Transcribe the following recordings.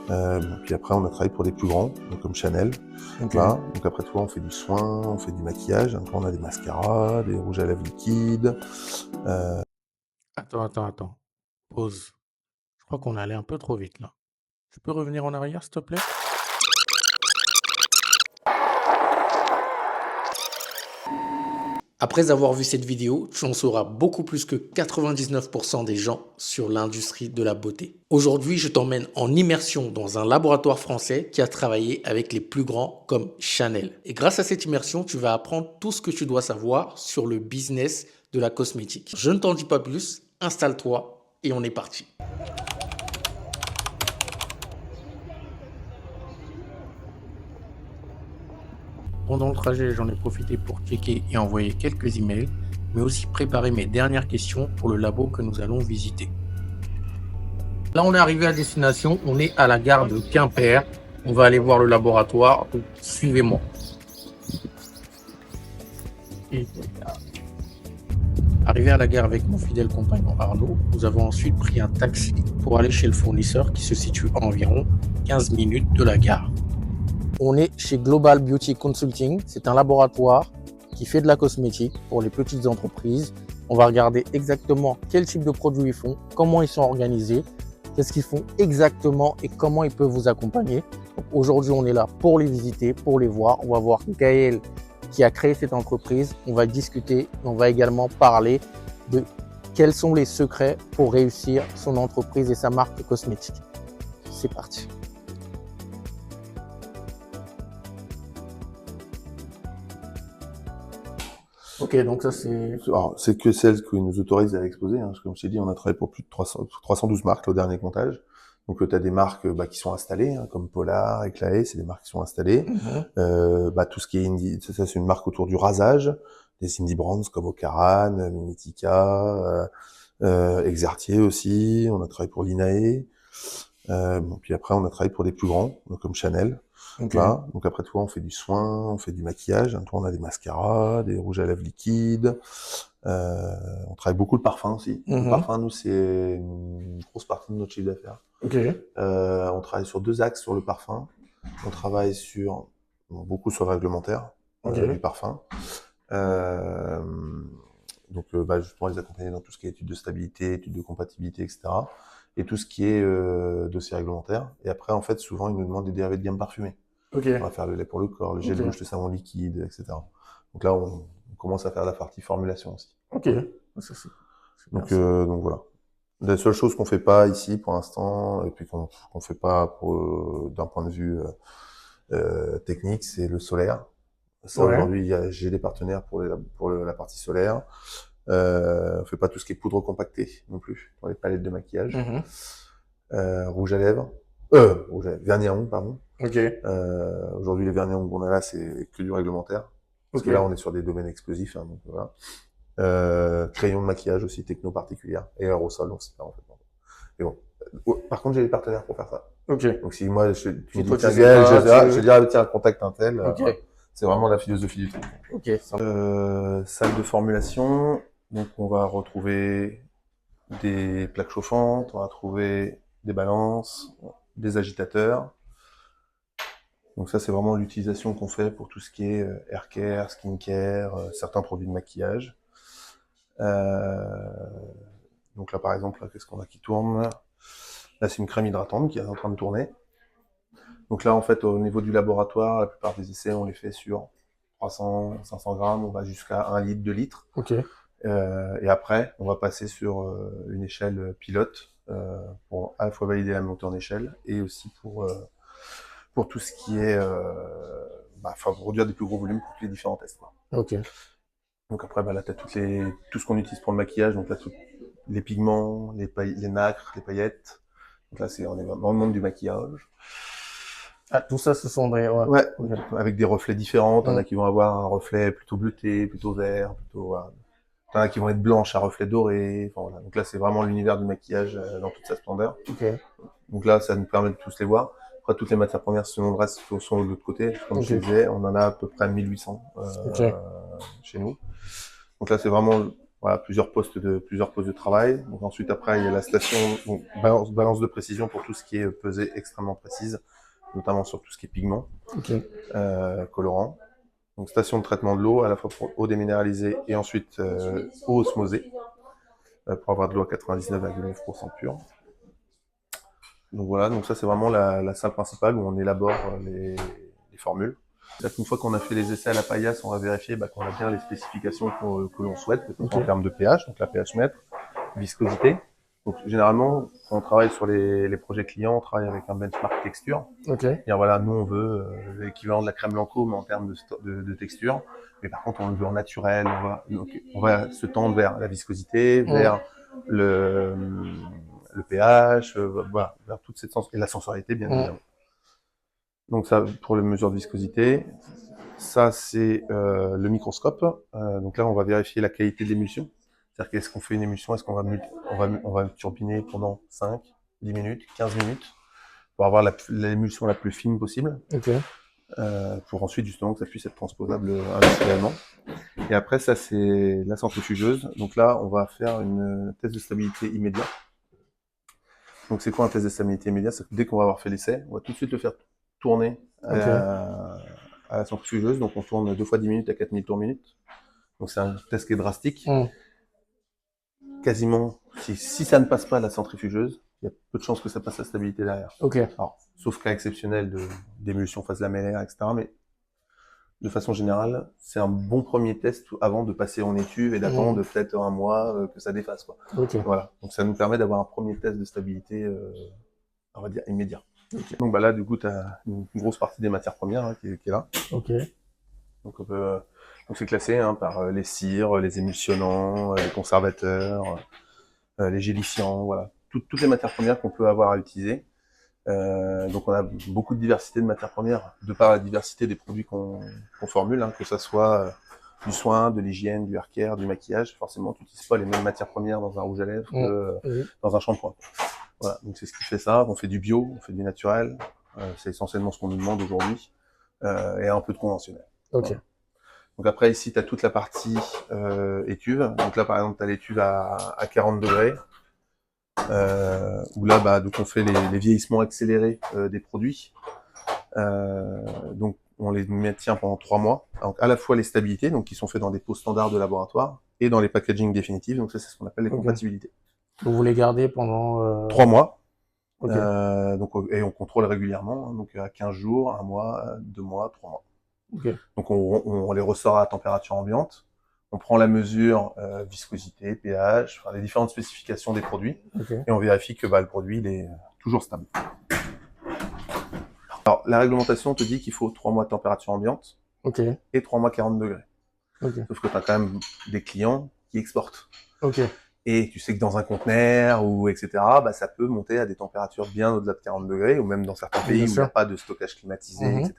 Bon, puis après, on a travaillé pour des plus grands, donc comme Chanel. Ok. Voilà. Donc après, tu vois, on fait du soin, on fait du maquillage. Après, on a des mascaras, des rouges à lèvres liquides. Attends. Pause. Je crois qu'on est allé un peu trop vite là. Tu peux revenir en arrière, s'il te plaît? Après avoir vu cette vidéo, tu en sauras beaucoup plus que 99% des gens sur l'industrie de la beauté. Aujourd'hui, je t'emmène en immersion dans un laboratoire français qui a travaillé avec les plus grands comme Chanel. Et grâce à cette immersion, tu vas apprendre tout ce que tu dois savoir sur le business de la cosmétique. Je ne t'en dis pas plus, installe-toi et on est parti. Pendant le trajet, j'en ai profité pour checker et envoyer quelques emails, mais aussi préparer mes dernières questions pour le labo que nous allons visiter. Là, on est arrivé à destination, on est à la gare de Quimper. On va aller voir le laboratoire, donc suivez-moi. Arrivé à la gare avec mon fidèle compagnon Arnaud, nous avons ensuite pris un taxi pour aller chez le fournisseur qui se situe à environ 15 minutes de la gare. On est chez Global Beauty Consulting, c'est un laboratoire qui fait de la cosmétique pour les petites entreprises. On va regarder exactement quel type de produits ils font, comment ils sont organisés, qu'est-ce qu'ils font exactement et comment ils peuvent vous accompagner. Aujourd'hui, on est là pour les visiter, pour les voir. On va voir Gaël qui a créé cette entreprise. On va discuter, on va également parler de quels sont les secrets pour réussir son entreprise et sa marque cosmétique. C'est parti. Ok, donc ça c'est... Alors, c'est que celles qui nous autorisent à l'exposer. Hein. Comme je t'ai dit, on a travaillé pour plus de 312 marques au dernier comptage. Donc, tu as des marques qui sont installées, hein, comme Polar, Eclaé, c'est des marques qui sont installées. Tout ce qui est indie, ça c'est une marque autour du rasage, des indie brands comme Ocaran, Mimetica, Exertier aussi. On a travaillé pour l'INAE. Puis après, on a travaillé pour des plus grands, comme Chanel. Ok. Voilà. Donc après, toi, on fait du soin, on fait du maquillage. Toi, on a des mascaras, des rouges à lèvres liquides. On travaille beaucoup le parfum aussi. Le parfum, nous, c'est une grosse partie de notre chiffre d'affaires. Ok. On travaille sur 2 axes sur le parfum. On travaille beaucoup sur le réglementaire du parfum. Euh, justement, les accompagner dans tout ce qui est études de stabilité, études de compatibilité, etc. Et tout ce qui est dossier réglementaire. Et après, en fait, souvent, ils nous demandent des dérivés de gamme parfumée. Ok. On va faire le lait pour le corps, le gel douche, le savon liquide, etc. Donc là, on commence à faire la partie formulation aussi. Ok. Ça, c'est Donc voilà. La seule chose qu'on fait pas ici pour l'instant, et puis qu'on fait pas d'un point de vue technique, c'est le solaire. Ça, Ouais. aujourd'hui, j'ai des partenaires pour la partie solaire. On fait pas tout ce qui est poudre compactée non plus dans les palettes de maquillage. Rouge à lèvres, vernis à ongles, pardon. Ok. Aujourd'hui, les vernis à ongles qu'on a là, c'est que du réglementaire. Parce que là, on est sur des domaines explosifs, hein, donc voilà. Crayon de maquillage aussi, techno particulière, et aérosol, donc c'est pas en fait. Mais bon. Par contre, j'ai des partenaires pour faire ça. Ok. Donc si moi, tu me dis, toi, tiens, tu sais Gaël, pas, je dirais, tiens, contacte un tel. Ok. Voilà. C'est vraiment la philosophie du truc. Ok. Salle de formulation. Donc on va retrouver des plaques chauffantes, on va trouver des balances, des agitateurs. Donc ça, c'est vraiment l'utilisation qu'on fait pour tout ce qui est hair care, skin care, certains produits de maquillage. Donc là, par exemple, là, qu'est-ce qu'on a qui tourne? Là, c'est une crème hydratante qui est en train de tourner. Donc là, en fait, au niveau du laboratoire, la plupart des essais, on les fait sur 300, 500 grammes, on va jusqu'à 1 litre, 2 litres. Ok. Et après, on va passer sur une échelle pilote pour à la fois valider la montée en échelle et aussi pour tout ce qui est produire des plus gros volumes pour les différents tests. Quoi. Ok. Donc après, là, tu as tout ce qu'on utilise pour le maquillage, donc là, les pigments, les nacres, les paillettes. Donc là, on est dans le monde du maquillage. Ah, tout ça, ce sont des... Ouais, Okay. avec des reflets différents. T'en as qui vont avoir un reflet plutôt bleuté, plutôt vert, plutôt... Voilà. T'en as qui vont être blanches à reflet doré. Enfin, voilà. Donc là, c'est vraiment l'univers du maquillage dans toute sa splendeur. Okay. Donc là, ça nous permet de tous les voir. Après, toutes les matières premières, selon le reste, sont de l'autre côté. Comme je disais, on en a à peu près 1800 chez nous. Donc là, c'est vraiment Voilà, plusieurs postes de travail. Donc ensuite, après, il y a la station, donc, balance de précision pour tout ce qui est pesée extrêmement précise, notamment sur tout ce qui est pigment, colorant. Donc station de traitement de l'eau, à la fois pour eau déminéralisée et ensuite eau osmosée, pour avoir de l'eau à 99,9% pure. Donc voilà, donc ça c'est vraiment la salle principale où on élabore les formules. Une fois qu'on a fait les essais à la paillasse, on va vérifier qu'on a bien les spécifications que l'on souhaite, en termes de pH, donc la pH mètre, viscosité. Donc généralement, quand on travaille sur les projets clients, on travaille avec un benchmark texture. Et voilà, nous on veut l'équivalent de la crème Blanco, mais en termes de texture. Mais par contre, on le veut en naturel. On va se tendre vers la viscosité, vers le pH, voilà, vers toute cette et la sensorialité, bien évidemment. Donc ça, pour les mesures de viscosité. Ça, c'est le microscope. Donc là, on va vérifier la qualité de l'émulsion. C'est-à-dire qu'est-ce qu'on fait une émulsion, est-ce qu'on va turbiner pendant 5, 10 minutes, 15 minutes, pour avoir l'émulsion la plus fine possible. Pour ensuite, justement, que ça puisse être transposable industriellement. Et après, ça, c'est la centrifugeuse. Donc là, on va faire une test de stabilité immédiat. Donc c'est quoi un test de stabilité immédiat? C'est que dès qu'on va avoir fait l'essai, on va tout de suite le faire tourner à la centrifugeuse. Donc on tourne 2 fois 10 minutes à 4000 tours minute. Donc c'est un test qui est drastique. Quasiment, si ça ne passe pas à la centrifugeuse, il y a peu de chances que ça passe à la stabilité derrière. Alors, sauf cas exceptionnel d'émulsion phase lamellaire, etc. Mais de façon générale, c'est un bon premier test avant de passer en étuve et d'attendre peut-être un mois que ça défasse, quoi. Voilà. Donc ça nous permet d'avoir un premier test de stabilité, on va dire, immédiat. Donc là, du coup, tu as une grosse partie des matières premières qui est là. Donc donc c'est classé par les cires, les émulsionnants, les conservateurs, les gélifiants, voilà. Toutes les matières premières qu'on peut avoir à utiliser. Donc on a beaucoup de diversité de matières premières, de par la diversité des produits qu'on formule, que ça soit du soin, de l'hygiène, du haircare, du maquillage. Forcément, tu n'utilises pas les mêmes matières premières dans un rouge à lèvres que dans un shampoing. Voilà, donc c'est ce qui fait ça. On fait du bio, on fait du naturel. C'est essentiellement ce qu'on nous demande aujourd'hui. Et un peu de conventionnel. Voilà. Donc après, ici, tu as toute la partie étuve. Donc là, par exemple, tu as l'étuve à 40 degrés. Où là, donc on fait les vieillissements accélérés des produits. Donc on les maintient pendant 3 mois. Donc à la fois les stabilités, donc qui sont faits dans des pots standards de laboratoire, et dans les packaging définitifs. Donc ça, c'est ce qu'on appelle les compatibilités. Donc vous les gardez pendant 3 mois. Donc, et on contrôle régulièrement, donc à 15 jours, 1 mois, 2 mois, 3 mois. Donc on les ressort à température ambiante, on prend la mesure viscosité, pH, les différentes spécifications des produits, et on vérifie que le produit il est toujours stable. Alors la réglementation te dit qu'il faut 3 mois de température ambiante et 3 mois 40 degrés. Sauf que tu as quand même des clients qui exportent. Et tu sais que dans un conteneur, ou etc., ça peut monter à des températures bien au-delà de 40 degrés, ou même dans certains pays où il n'y a pas de stockage climatisé, etc.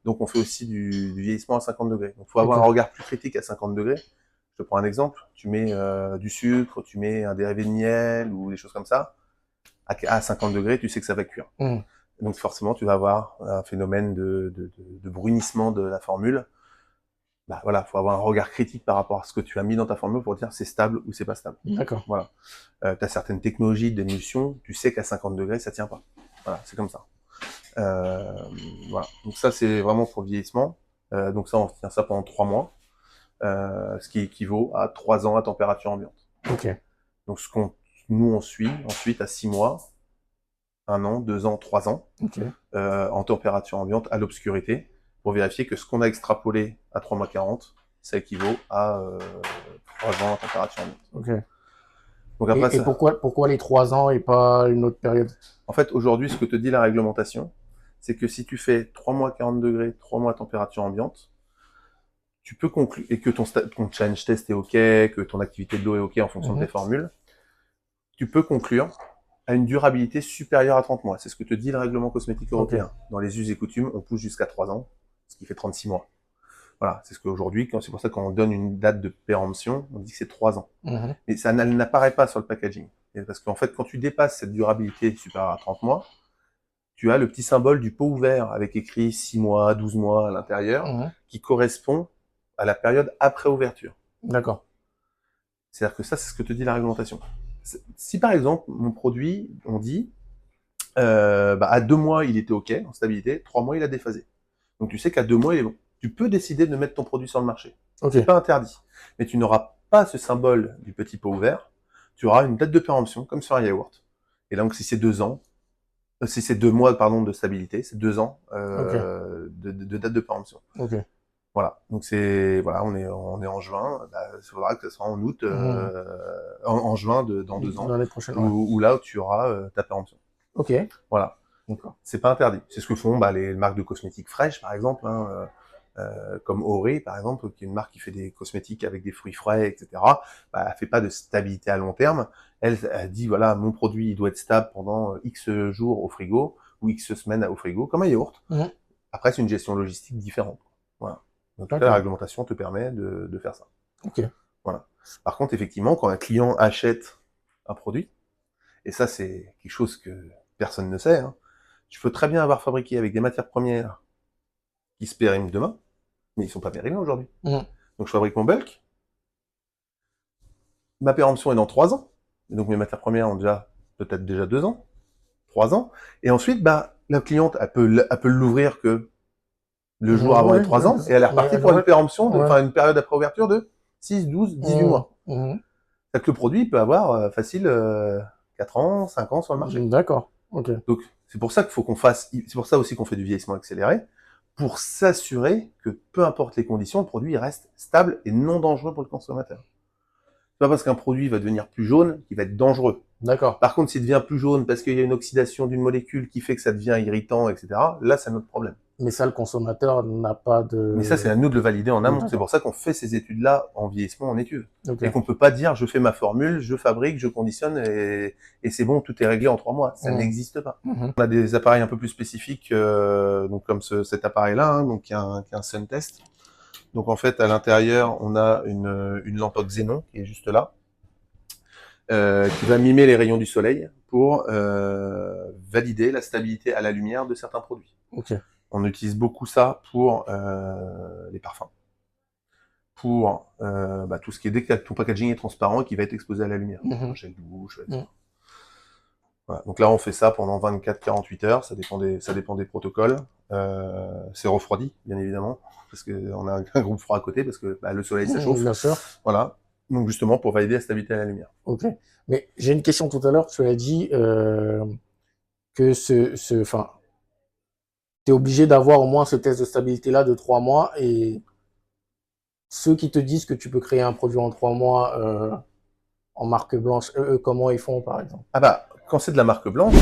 Donc on fait aussi du vieillissement à 50 degrés. Donc il faut avoir un regard plus critique à 50 degrés. Je te prends un exemple. Tu mets du sucre, tu mets un dérivé de miel, ou des choses comme ça. À 50 degrés, tu sais que ça va cuire. Donc forcément, tu vas avoir un phénomène de brunissement de la formule. Voilà, faut avoir un regard critique par rapport à ce que tu as mis dans ta formule pour dire c'est stable ou c'est pas stable. Voilà. Tu as certaines technologies d'émulsion, tu sais qu'à 50 degrés, ça tient pas. Voilà, c'est comme ça. Voilà. Donc ça, c'est vraiment pour le vieillissement. Donc ça, on tient ça pendant 3 mois, ce qui équivaut à 3 ans à température ambiante. Donc nous, on suit ensuite à 6 mois, 1 an, 2 ans, 3 ans, en température ambiante à l'obscurité, pour vérifier que ce qu'on a extrapolé à 3 mois 40, ça équivaut à 3 ans à température ambiante. Donc après, et pourquoi les 3 ans et pas une autre période? En fait, aujourd'hui, ce que te dit la réglementation, c'est que si tu fais 3 mois à 40 degrés, 3 mois à température ambiante, tu peux conclure, et que ton challenge test est OK, que ton activité de l'eau est OK en fonction de tes formules, tu peux conclure à une durabilité supérieure à 30 mois. C'est ce que te dit le règlement cosmétique européen. Dans les us et coutumes, on pousse jusqu'à 3 ans, ce qui fait 36 mois. Voilà, c'est ce qu'aujourd'hui, c'est pour ça que quand on donne une date de péremption, on dit que c'est 3 ans. Mais ça n'apparaît pas sur le packaging. Parce qu'en fait, quand tu dépasses cette durabilité supérieure à 30 mois, tu as le petit symbole du pot ouvert avec écrit 6 mois, 12 mois à l'intérieur, qui correspond à la période après ouverture. C'est-à-dire que ça, c'est ce que te dit la réglementation. Si par exemple, mon produit, on dit, à 2 mois, il était OK, en stabilité, 3 mois, il a déphasé. Donc tu sais qu'à 2 mois, il est bon. Tu peux décider de mettre ton produit sur le marché. Ok. C'est pas interdit. Mais tu n'auras pas ce symbole du petit pot ouvert. Tu auras une date de péremption, comme sur un yaourt. Et donc, si c'est 2 ans, si c'est 2 mois, pardon, de stabilité, c'est 2 ans de date de péremption. Ok. Voilà. Donc voilà, on est en juin. Il faudra que ça soit en août, en juin dans 2 ans, l'année prochaine. où là où tu auras ta péremption. Ok. Voilà. D'accord. C'est pas interdit. C'est ce que font les marques de cosmétiques fraîches, par exemple, hein, comme Auré, par exemple, qui est une marque qui fait des cosmétiques avec des fruits frais, etc. Elle fait pas de stabilité à long terme. Elle dit voilà, mon produit il doit être stable pendant X jours au frigo ou X semaines au frigo, comme un yaourt. Après, c'est une gestion logistique différente. Voilà. Donc là, la réglementation te permet de faire ça. Ok. Voilà. Par contre, effectivement, quand un client achète un produit, et ça c'est quelque chose que personne ne sait, hein, tu peux très bien avoir fabriqué avec des matières premières qui se périment demain, mais ils sont pas périmés aujourd'hui. Donc je fabrique mon bulk, ma péremption est dans 3 ans, et donc mes matières premières ont peut-être déjà 2 ans, 3 ans, et ensuite, la cliente, elle peut l'ouvrir que le jour avant les 3 ans, et elle est repartie pour une péremption, une période après ouverture de 6, 12, 18 mois. C'est que le produit il peut avoir facile 4 ans, 5 ans sur le marché. D'accord. Ok. Donc c'est pour ça qu'il faut c'est pour ça aussi qu'on fait du vieillissement accéléré, pour s'assurer que peu importe les conditions, le produit reste stable et non dangereux pour le consommateur. C'est pas parce qu'un produit va devenir plus jaune qu'il va être dangereux. D'accord. Par contre, s'il devient plus jaune parce qu'il y a une oxydation d'une molécule qui fait que ça devient irritant, etc., là, c'est notre problème. Mais ça, le consommateur n'a pas de... Mais ça, c'est à nous de le valider en amont. C'est pour ça qu'on fait ces études-là en vieillissement en études. Okay. Et qu'on peut pas dire, je fais ma formule, je fabrique, je conditionne et c'est bon, tout est réglé en 3 mois. Ça n'existe pas. On a des appareils un peu plus spécifiques, donc comme cet appareil-là, hein, donc qui est un sun test. Donc en fait, à l'intérieur, on a une lampe xénon qui est juste là, qui va mimer les rayons du soleil pour valider la stabilité à la lumière de certains produits. Okay. On utilise beaucoup ça pour les parfums, pour tout ce qui est dès que ton packaging est transparent et qui va être exposé à la lumière. Un gel douche. Voilà. Donc là, on fait ça pendant 24-48 heures. Ça dépend des protocoles. C'est refroidi, bien évidemment, parce qu'on a un groupe froid à côté, parce que le soleil ça chauffe. Bien sûr. Voilà. Donc justement pour valider la stabilité à la lumière. Ok. Mais j'ai une question tout à l'heure. Tu as dit que tu es obligé d'avoir au moins ce test de stabilité-là de 3 mois, et ceux qui te disent que tu peux créer un produit en 3 mois en marque blanche, eux, comment ils font, par exemple? Quand c'est de la marque blanche,